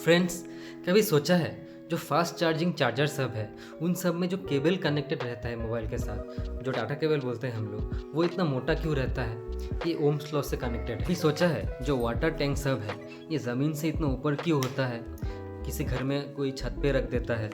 Friends, कभी सोचा है जो फास्ट चार्जिंग चार्जर सब है उन सब में जो केबल कनेक्टेड रहता है मोबाइल के साथ, जो डाटा केबल बोलते हैं हम लोग, वो इतना मोटा क्यों रहता है? ये ओम्स लॉ से कनेक्टेड है। भी सोचा है जो वाटर टैंक सब है ये ज़मीन से इतना ऊपर क्यों होता है? किसी घर में कोई छत पे रख देता है,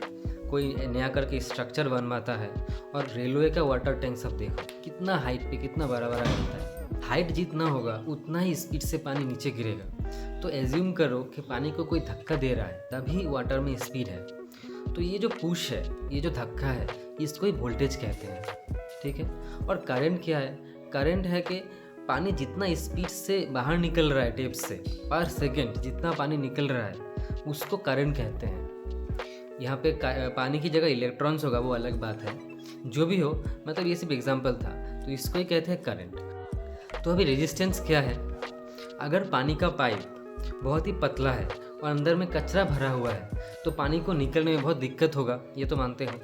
कोई नया करके स्ट्रक्चर बनवाता है। और रेलवे का वाटर टैंक सब देखो कितना हाइट पे, कितना बड़ा बड़ा रहता है। हाइट जितना होगा उतना ही स्पीड से पानी नीचे गिरेगा। तो एज्यूम करो कि पानी को कोई धक्का दे रहा है, तभी वाटर में स्पीड है। तो ये जो पुश है, ये जो धक्का है, इसको ही वोल्टेज कहते हैं, ठीक है। और करंट क्या है? करंट है कि पानी जितना स्पीड से बाहर निकल रहा है टेप से, पर सेकेंड जितना पानी निकल रहा है उसको करंट कहते हैं। यहाँ पे पानी की जगह इलेक्ट्रॉन्स होगा, वो अलग बात है। जो भी हो, मतलब ये सिर्फ एग्जांपल था, तो इसको ही कहते हैं करंट। तो अभी रेजिस्टेंस क्या है? अगर पानी का पाइप बहुत ही पतला है और अंदर में कचरा भरा हुआ है तो पानी को निकलने में बहुत दिक्कत होगा, ये तो मानते हो।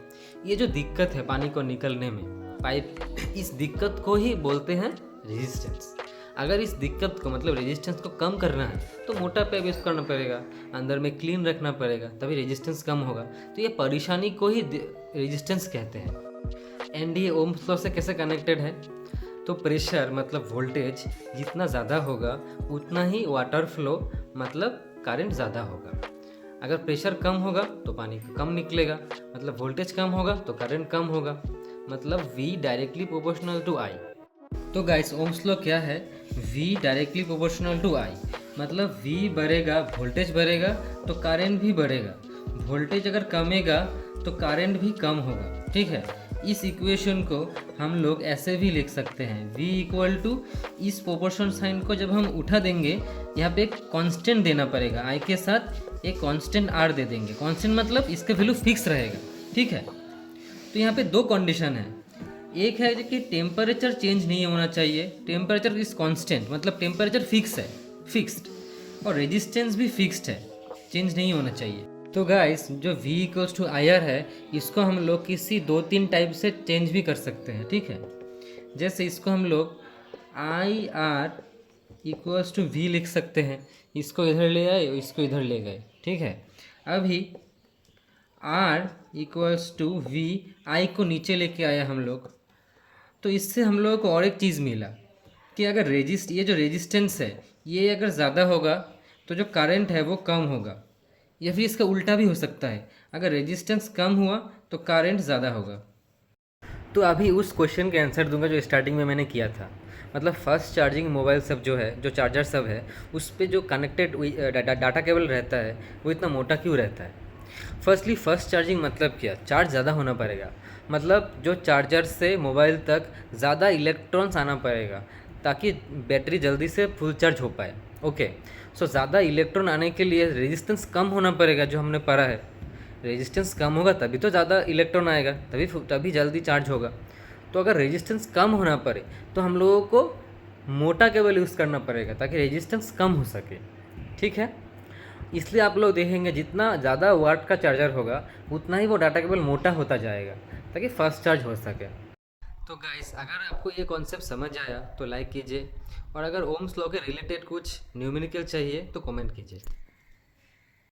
ये जो दिक्कत है पानी को निकलने में, पाइप, इस दिक्कत को ही बोलते हैं रेजिस्टेंस। अगर इस दिक्कत को, मतलब रेजिस्टेंस को कम करना है तो मोटा पाइप यूज़ करना पड़ेगा, अंदर में क्लीन रखना पड़ेगा, तभी रेजिस्टेंस कम होगा। तो ये परेशानी को ही रेजिस्टेंस कहते हैं। एंड ये ओम्स लॉ से कैसे कनेक्टेड है? तो प्रेशर मतलब वोल्टेज जितना ज़्यादा होगा उतना ही वाटर फ्लो मतलब करंट ज़्यादा होगा। अगर प्रेशर कम होगा तो पानी कम निकलेगा, मतलब वोल्टेज कम होगा तो करंट कम होगा, मतलब V directly proportional to I। तो गाइस, ओम्स लॉ क्या है? V directly proportional to I, मतलब V बढ़ेगा, वोल्टेज बढ़ेगा तो करंट भी बढ़ेगा। वोल्टेज अगर कमेगा तो करंट भी कम होगा, ठीक है। इस इक्वेशन को हम लोग ऐसे भी लिख सकते हैं, V इक्वल टू, इस प्रोपोर्शन साइन को जब हम उठा देंगे, यहाँ पे एक कांस्टेंट देना पड़ेगा, I के साथ एक कांस्टेंट R दे देंगे। कांस्टेंट मतलब इसका वैल्यू फिक्स रहेगा, ठीक है। तो यहाँ पे दो कंडीशन है। एक है कि टेम्परेचर चेंज नहीं होना चाहिए, टेम्परेचर इज कांस्टेंट, मतलब टेम्परेचर फिक्स है, फिक्स्ड, और रेजिस्टेंस भी फिक्स्ड है, चेंज नहीं होना चाहिए। तो गाइस, जो V इक्वल्स टू IR है, इसको हम लोग किसी 2-3 टाइप से चेंज भी कर सकते हैं, ठीक है। जैसे इसको हम लोग IR इक्वल्स टू V लिख सकते हैं, इसको इधर ले आए, इसको इधर ले गए, ठीक है। अभी R equals to V, I को नीचे लेके आया हम लोग, तो इससे हम लोगों को और एक चीज़ मिला कि अगर ये जो रेजिस्टेंस है ये अगर ज़्यादा होगा तो जो करंट है वो कम होगा, या फिर इसका उल्टा भी हो सकता है, अगर रेजिस्टेंस कम हुआ तो करंट ज़्यादा होगा। तो अभी उस क्वेश्चन के आंसर दूंगा जो स्टार्टिंग में मैंने किया था, मतलब फास्ट चार्जिंग मोबाइल सब जो है, जो चार्जर सब है, उस पर जो कनेक्टेड डाटा केबल रहता है वो इतना मोटा क्यों रहता है? फर्स्टली, फास्ट चार्जिंग मतलब क्या? चार्ज ज़्यादा होना पड़ेगा, मतलब जो चार्जर से मोबाइल तक ज़्यादा इलेक्ट्रॉन्स आना पड़ेगा ताकि बैटरी जल्दी से फुल चार्ज हो पाए। ओके, सो ज़्यादा इलेक्ट्रॉन आने के लिए रेजिस्टेंस कम होना पड़ेगा, जो हमने पढ़ा है। रेजिस्टेंस कम होगा तभी तो ज़्यादा इलेक्ट्रॉन आएगा, तभी जल्दी चार्ज होगा। तो अगर रेजिस्टेंस कम होना पड़े तो हम लोगों को मोटा केबल यूज़ करना पड़ेगा ताकि रेजिस्टेंस कम हो सके, ठीक है। इसलिए आप लोग देखेंगे जितना ज़्यादा वाट का चार्जर होगा उतना ही वो डाटा केबल मोटा होता जाएगा ताकि फास्ट चार्ज हो सके। तो गाइस, अगर आपको ये कॉन्सेप्ट समझ आया तो लाइक कीजिए, और अगर ओम्स लॉ के रिलेटेड कुछ न्यूमेरिकल चाहिए तो कमेंट कीजिए।